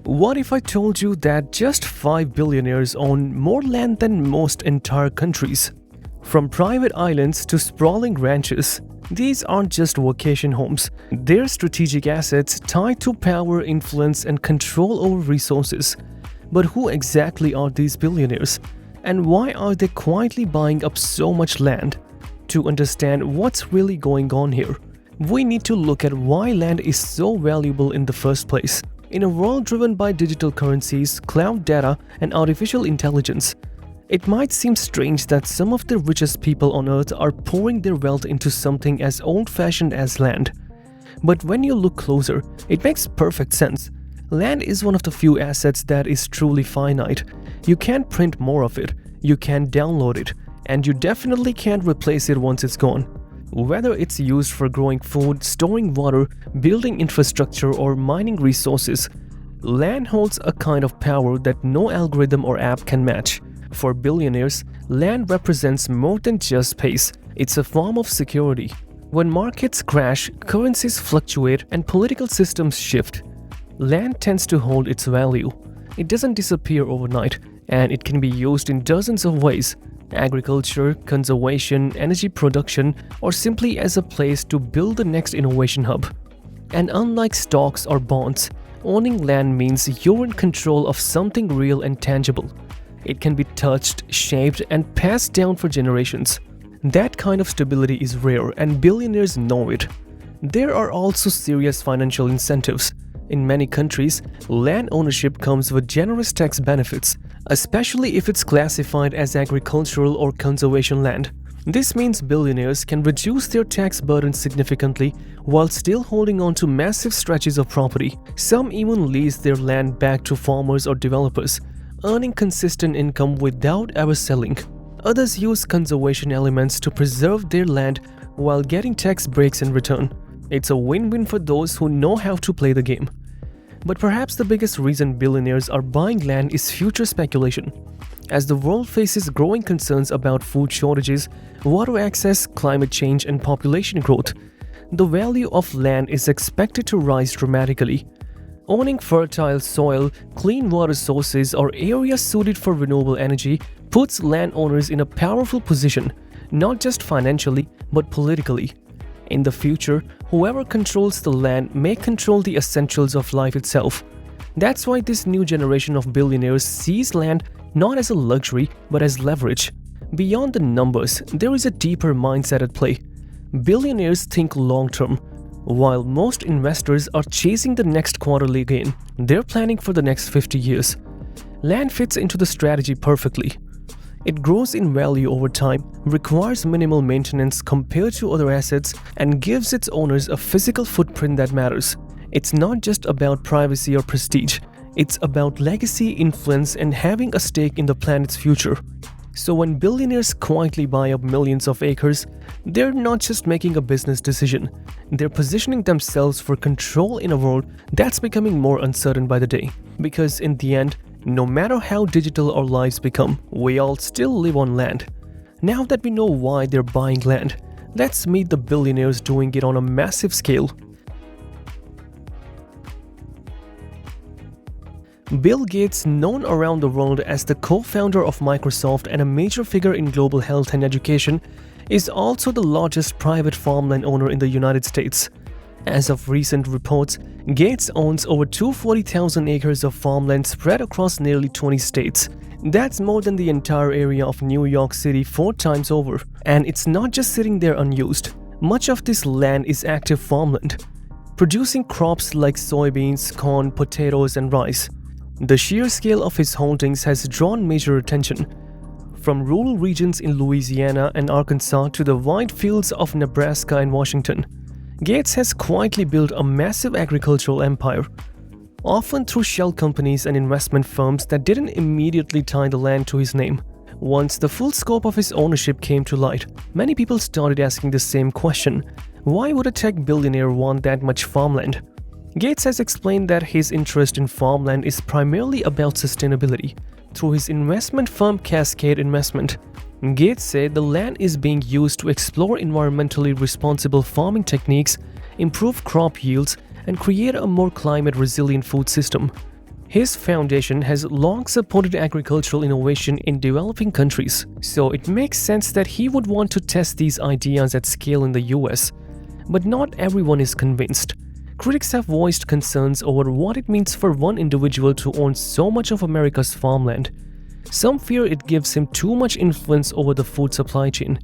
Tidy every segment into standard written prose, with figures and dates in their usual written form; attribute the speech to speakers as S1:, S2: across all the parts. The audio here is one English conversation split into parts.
S1: What if I told you that just 5 billionaires own more land than most entire countries? From private islands to sprawling ranches, these aren't just vacation homes. They're strategic assets tied to power, influence, and control over resources. But who exactly are these billionaires? And why are they quietly buying up so much land? To understand what's really going on here, we need to look at why land is so valuable in the first place. In a world driven by digital currencies, cloud data, and artificial intelligence, it might seem strange that some of the richest people on earth are pouring their wealth into something as old-fashioned as land. But when you look closer, it makes perfect sense. Land is one of the few assets that is truly finite. You can't print more of it, you can't download it, and you definitely can't replace it once it's gone. Whether it's used for growing food, storing water, building infrastructure, or mining resources, land holds a kind of power that no algorithm or app can match. For billionaires, land represents more than just space. It's a form of security. When markets crash, currencies fluctuate, and political systems shift, land tends to hold its value. It doesn't disappear overnight, and it can be used in dozens of ways: agriculture, conservation, energy production, or simply as a place to build the next innovation hub. And unlike stocks or bonds, owning land means you're in control of something real and tangible. It can be touched, shaped, and passed down for generations. That kind of stability is rare, and billionaires know it. There are also serious financial incentives. In many countries, land ownership comes with generous tax benefits, especially if it's classified as agricultural or conservation land. This means billionaires can reduce their tax burden significantly while still holding on to massive stretches of property. Some even lease their land back to farmers or developers, earning consistent income without ever selling. Others use conservation elements to preserve their land while getting tax breaks in return. It's a win-win for those who know how to play the game. But perhaps the biggest reason billionaires are buying land is future speculation. As the world faces growing concerns about food shortages, water access, climate change, and population growth, the value of land is expected to rise dramatically. Owning fertile soil, clean water sources, or areas suited for renewable energy puts landowners in a powerful position, not just financially, but politically. In the future, whoever controls the land may control the essentials of life itself. That's why this new generation of billionaires sees land not as a luxury, but as leverage. Beyond the numbers, there is a deeper mindset at play. Billionaires think long-term. While most investors are chasing the next quarterly gain, they're planning for the next 50 years. Land fits into the strategy perfectly. It grows in value over time, requires minimal maintenance compared to other assets, and gives its owners a physical footprint that matters. It's not just about privacy or prestige. It's about legacy, influence, and having a stake in the planet's future. So when billionaires quietly buy up millions of acres, they're not just making a business decision. They're positioning themselves for control in a world that's becoming more uncertain by the day. Because in the end, no matter how digital our lives become, we all still live on land. Now that we know why they're buying land, let's meet the billionaires doing it on a massive scale. Bill Gates, known around the world as the co-founder of Microsoft and a major figure in global health and education, is also the largest private farmland owner in the United States. As of recent reports, Gates owns over 240,000 acres of farmland spread across nearly 20 states. That's more than the entire area of New York City 4 times over. And it's not just sitting there unused. Much of this land is active farmland, producing crops like soybeans, corn, potatoes, and rice. The sheer scale of his holdings has drawn major attention. From rural regions in Louisiana and Arkansas to the wide fields of Nebraska and Washington, Gates has quietly built a massive agricultural empire, often through shell companies and investment firms that didn't immediately tie the land to his name. Once the full scope of his ownership came to light, many people started asking the same question: why would a tech billionaire want that much farmland? Gates has explained that his interest in farmland is primarily about sustainability. Through his investment firm Cascade Investment, Gates said the land is being used to explore environmentally responsible farming techniques, improve crop yields, and create a more climate-resilient food system. His foundation has long supported agricultural innovation in developing countries, so it makes sense that he would want to test these ideas at scale in the US. But not everyone is convinced. Critics have voiced concerns over what it means for one individual to own so much of America's farmland. Some fear it gives him too much influence over the food supply chain,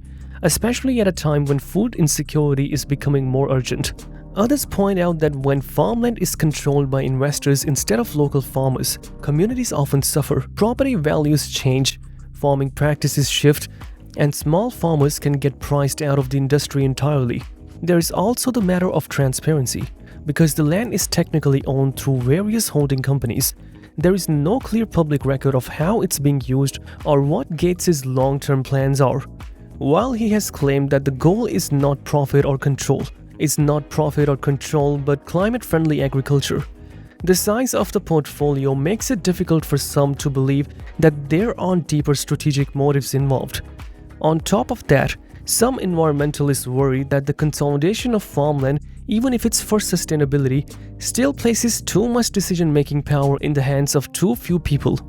S1: especially at a time when food insecurity is becoming more urgent. Others point out that when farmland is controlled by investors instead of local farmers, communities often suffer, property values change, farming practices shift, and small farmers can get priced out of the industry entirely. There is also the matter of transparency. Because the land is technically owned through various holding companies, there is no clear public record of how it's being used or what Gates' long-term plans are. While he has claimed that the goal is not profit or control but climate-friendly agriculture, the size of the portfolio makes it difficult for some to believe that there aren't deeper strategic motives involved. On top of that, some environmentalists worry that the consolidation of farmland, even if it's for sustainability, still places too much decision-making power in the hands of too few people.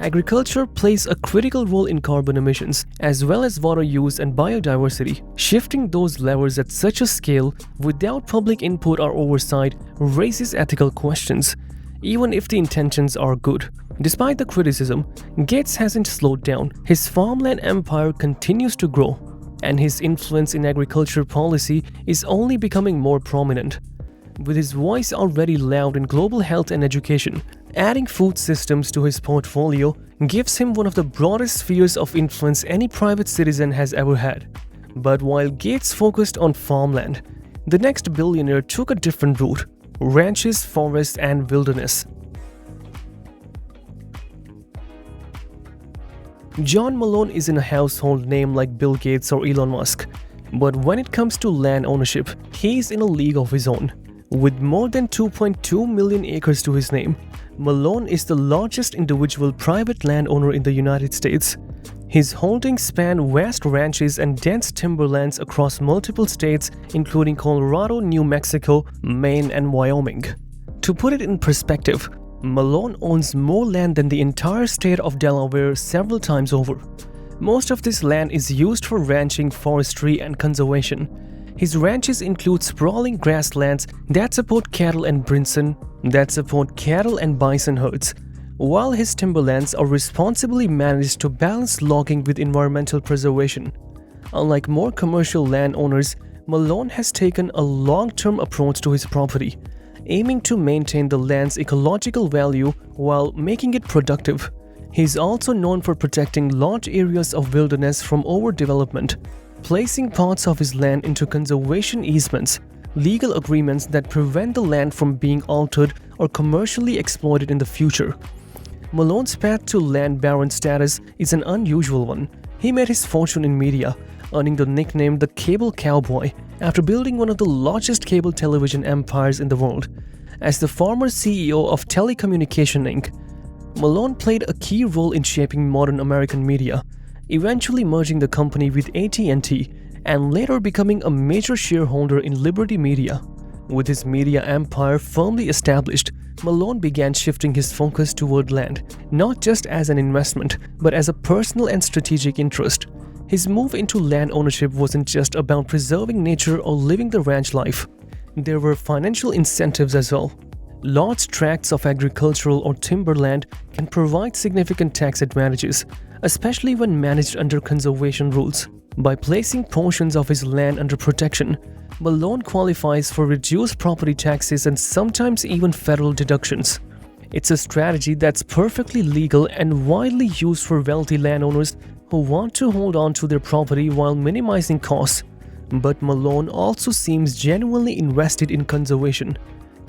S1: Agriculture plays a critical role in carbon emissions, as well as water use and biodiversity. Shifting those levers at such a scale without public input or oversight raises ethical questions, even if the intentions are good. Despite the criticism, Gates hasn't slowed down. His farmland empire continues to grow, and his influence in agriculture policy is only becoming more prominent. With his voice already loud in global health and education, adding food systems to his portfolio gives him one of the broadest spheres of influence any private citizen has ever had. But while Gates focused on farmland, the next billionaire took a different route: ranches, forests, and wilderness. John Malone isn't a household name like Bill Gates or Elon Musk, but when it comes to land ownership, he's in a league of his own. With more than 2.2 million acres to his name, Malone is the largest individual private landowner in the United States. His holdings span vast ranches and dense timberlands across multiple states, including Colorado, New Mexico, Maine, and Wyoming. To put it in perspective, Malone owns more land than the entire state of Delaware several times over. Most of this land is used for ranching, forestry, and conservation. His ranches include sprawling grasslands that support cattle and bison herds, while his timberlands are responsibly managed to balance logging with environmental preservation. Unlike more commercial landowners, Malone has taken a long-term approach to his property, aiming to maintain the land's ecological value while making it productive. He's also known for protecting large areas of wilderness from overdevelopment, placing parts of his land into conservation easements, legal agreements that prevent the land from being altered or commercially exploited in the future. Malone's path to land baron status is an unusual one. He made his fortune in media, earning the nickname the Cable Cowboy after building one of the largest cable television empires in the world. As the former CEO of Telecommunication Inc., Malone played a key role in shaping modern American media, eventually merging the company with AT&T and later becoming a major shareholder in Liberty Media. With his media empire firmly established, Malone began shifting his focus toward land, not just as an investment, but as a personal and strategic interest. His move into land ownership wasn't just about preserving nature or living the ranch life. There were financial incentives as well. Large tracts of agricultural or timberland can provide significant tax advantages, especially when managed under conservation rules. By placing portions of his land under protection, Malone qualifies for reduced property taxes and sometimes even federal deductions. It's a strategy that's perfectly legal and widely used for wealthy landowners who want to hold on to their property while minimizing costs. But Malone also seems genuinely invested in conservation.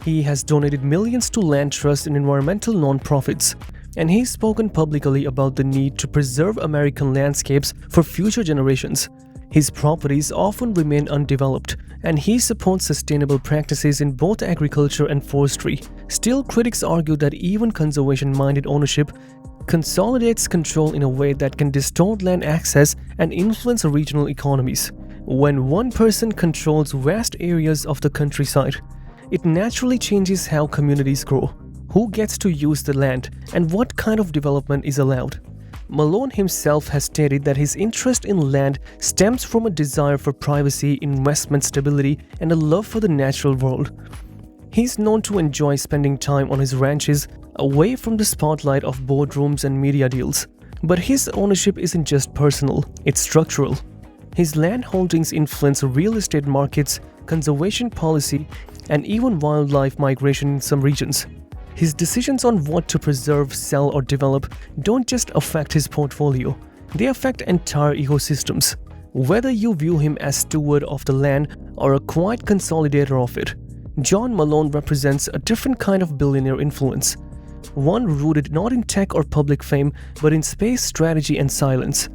S1: He has donated millions to land trusts and environmental nonprofits, and he's spoken publicly about the need to preserve American landscapes for future generations. His properties often remain undeveloped, and he supports sustainable practices in both agriculture and forestry. Still, critics argue that even conservation-minded ownership consolidates control in a way that can distort land access and influence regional economies. When one person controls vast areas of the countryside, it naturally changes how communities grow. who gets to use the land, and what kind of development is allowed. Malone himself has stated that his interest in land stems from a desire for privacy, investment stability, and a love for the natural world. He's known to enjoy spending time on his ranches, away from the spotlight of boardrooms and media deals. But his ownership isn't just personal, it's structural. His land holdings influence real estate markets, conservation policy, and even wildlife migration in some regions. His decisions on what to preserve, sell, or develop don't just affect his portfolio, they affect entire ecosystems. Whether you view him as steward of the land or a quiet consolidator of it, John Malone represents a different kind of billionaire influence. One rooted not in tech or public fame, but in space strategy and silence.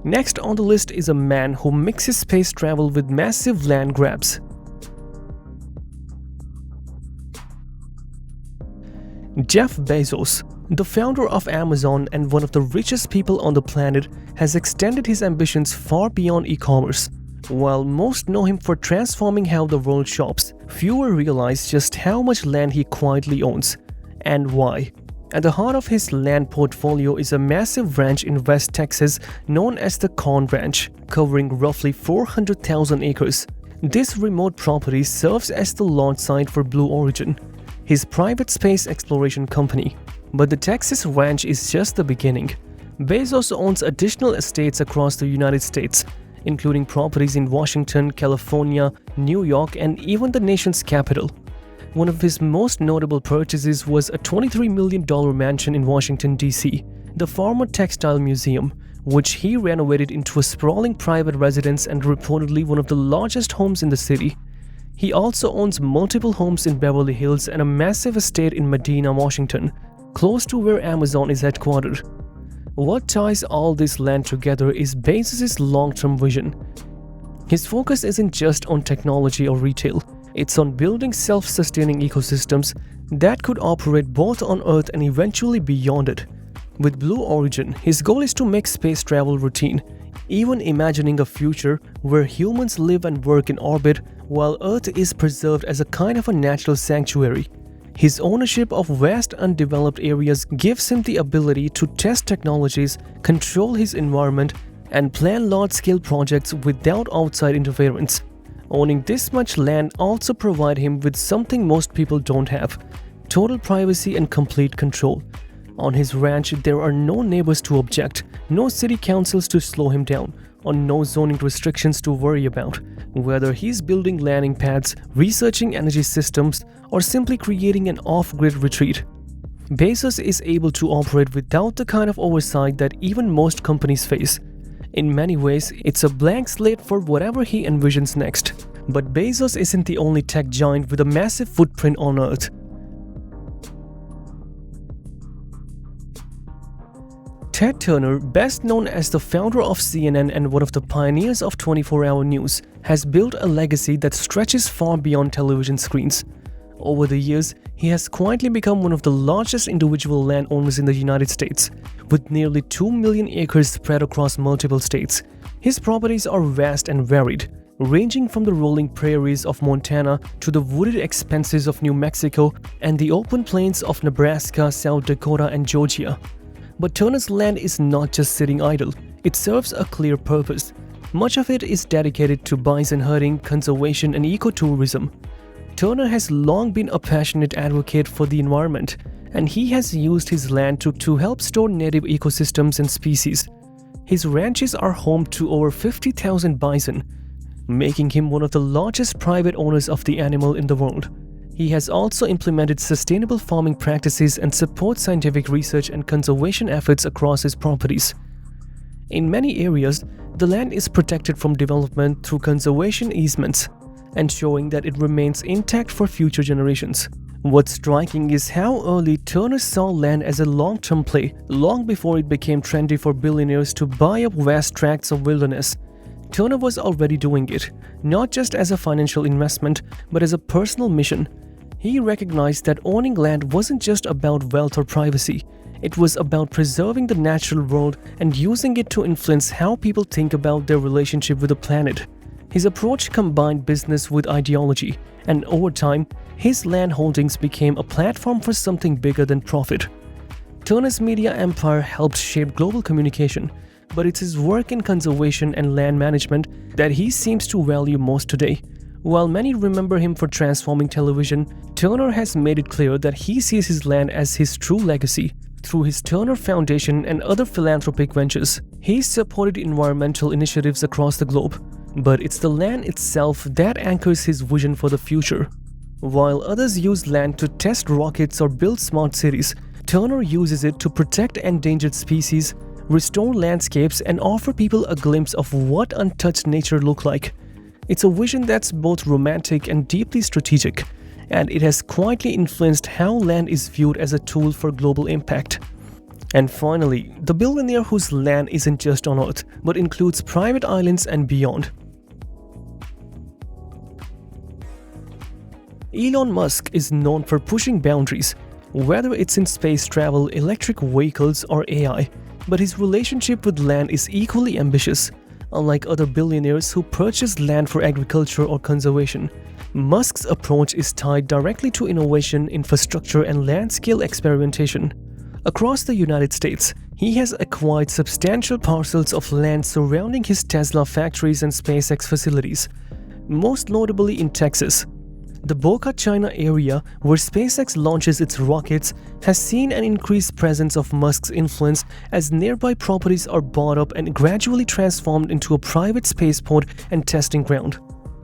S1: Next on the list is a man who mixes space travel with massive land grabs. Jeff Bezos, the founder of Amazon and one of the richest people on the planet, has extended his ambitions far beyond e-commerce. While most know him for transforming how the world shops, fewer realize just how much land he quietly owns and why. At the heart of his land portfolio is a massive ranch in West Texas known as the Corn Ranch, covering roughly 400,000 acres. This remote property serves as the launch site for Blue Origin, his private space exploration company. But the Texas ranch is just the beginning. Bezos owns additional estates across the United States, including properties in Washington, California, New York, and even the nation's capital. One of his most notable purchases was a $23 million mansion in Washington, D.C., the former textile museum, which he renovated into a sprawling private residence and reportedly one of the largest homes in the city. He also owns multiple homes in Beverly Hills and a massive estate in Medina, Washington, close to where Amazon is headquartered. What ties all this land together is Bezos' long-term vision. His focus isn't just on technology or retail, it's on building self-sustaining ecosystems that could operate both on Earth and eventually beyond it. With Blue Origin, his goal is to make space travel routine, even imagining a future where humans live and work in orbit while Earth is preserved as a kind of a natural sanctuary. His ownership of vast undeveloped areas gives him the ability to test technologies, control his environment, and plan large-scale projects without outside interference. Owning this much land also provides him with something most people don't have: total privacy and complete control. On his ranch, there are no neighbors to object, no city councils to slow him down, or no zoning restrictions to worry about. Whether he's building landing pads, researching energy systems, or simply creating an off-grid retreat, Bezos is able to operate without the kind of oversight that even most companies face. In many ways, it's a blank slate for whatever he envisions next. But Bezos isn't the only tech giant with a massive footprint on Earth. Ted Turner, best known as the founder of CNN and one of the pioneers of 24-hour news, has built a legacy that stretches far beyond television screens. Over the years, he has quietly become one of the largest individual landowners in the United States, with nearly 2 million acres spread across multiple states. His properties are vast and varied, ranging from the rolling prairies of Montana to the wooded expanses of New Mexico and the open plains of Nebraska, South Dakota, and Georgia. But Turner's land is not just sitting idle, it serves a clear purpose. Much of it is dedicated to bison herding, conservation, and ecotourism. Turner has long been a passionate advocate for the environment, and he has used his land to help restore native ecosystems and species. His ranches are home to over 50,000 bison, making him one of the largest private owners of the animal in the world. He has also implemented sustainable farming practices and supports scientific research and conservation efforts across his properties. In many areas, the land is protected from development through conservation easements, ensuring that it remains intact for future generations. What's striking is how early Turner saw land as a long-term play, long before it became trendy for billionaires to buy up vast tracts of wilderness. Turner was already doing it, not just as a financial investment, but as a personal mission. He recognized that owning land wasn't just about wealth or privacy. It was about preserving the natural world and using it to influence how people think about their relationship with the planet. His approach combined business with ideology, and over time, his land holdings became a platform for something bigger than profit. Turner's media empire helped shape global communication, but it's his work in conservation and land management that he seems to value most today. While many remember him for transforming television, Turner has made it clear that he sees his land as his true legacy. Through his Turner Foundation and other philanthropic ventures, he's supported environmental initiatives across the globe. But it's the land itself that anchors his vision for the future. While others use land to test rockets or build smart cities, Turner uses it to protect endangered species, restore landscapes, and offer people a glimpse of what untouched nature looks like. It's a vision that's both romantic and deeply strategic, and it has quietly influenced how land is viewed as a tool for global impact. And finally, the billionaire whose land isn't just on Earth, but includes private islands and beyond. Elon Musk is known for pushing boundaries, whether it's in space travel, electric vehicles, or AI, but his relationship with land is equally ambitious. Unlike other billionaires who purchase land for agriculture or conservation, Musk's approach is tied directly to innovation, infrastructure, and land-scale experimentation. Across the United States, he has acquired substantial parcels of land surrounding his Tesla factories and SpaceX facilities, most notably in Texas. The Boca China area, where SpaceX launches its rockets, has seen an increased presence of Musk's influence as nearby properties are bought up and gradually transformed into a private spaceport and testing ground.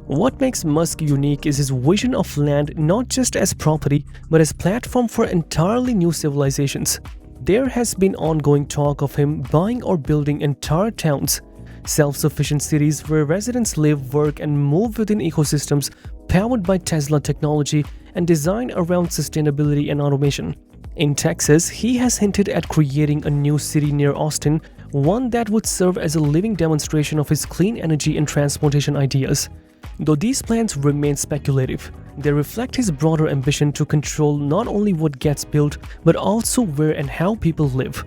S1: What makes Musk unique is his vision of land not just as property, but as platform for entirely new civilizations. There has been ongoing talk of him buying or building entire towns, self-sufficient cities where residents live, work, and move within ecosystems powered by Tesla technology and designed around sustainability and automation. In Texas, he has hinted at creating a new city near Austin, one that would serve as a living demonstration of his clean energy and transportation ideas. Though these plans remain speculative, they reflect his broader ambition to control not only what gets built, but also where and how people live.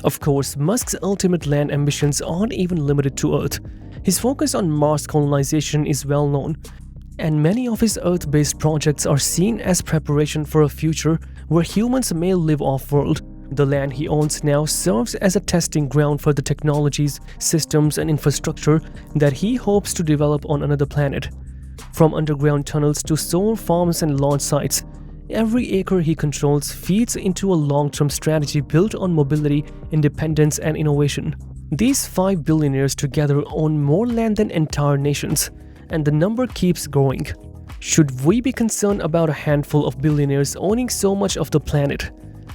S1: Of course, Musk's ultimate land ambitions aren't even limited to Earth. His focus on Mars colonization is well known, and many of his Earth-based projects are seen as preparation for a future where humans may live off-world. The land he owns now serves as a testing ground for the technologies, systems, and infrastructure that he hopes to develop on another planet. From underground tunnels to solar farms and launch sites, every acre he controls feeds into a long-term strategy built on mobility, independence, and innovation. These 5 billionaires together own more land than entire nations, and the number keeps growing. Should we be concerned about a handful of billionaires owning so much of the planet?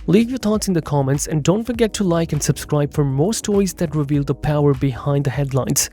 S1: Leave your thoughts in the comments and don't forget to like and subscribe for more stories that reveal the power behind the headlines.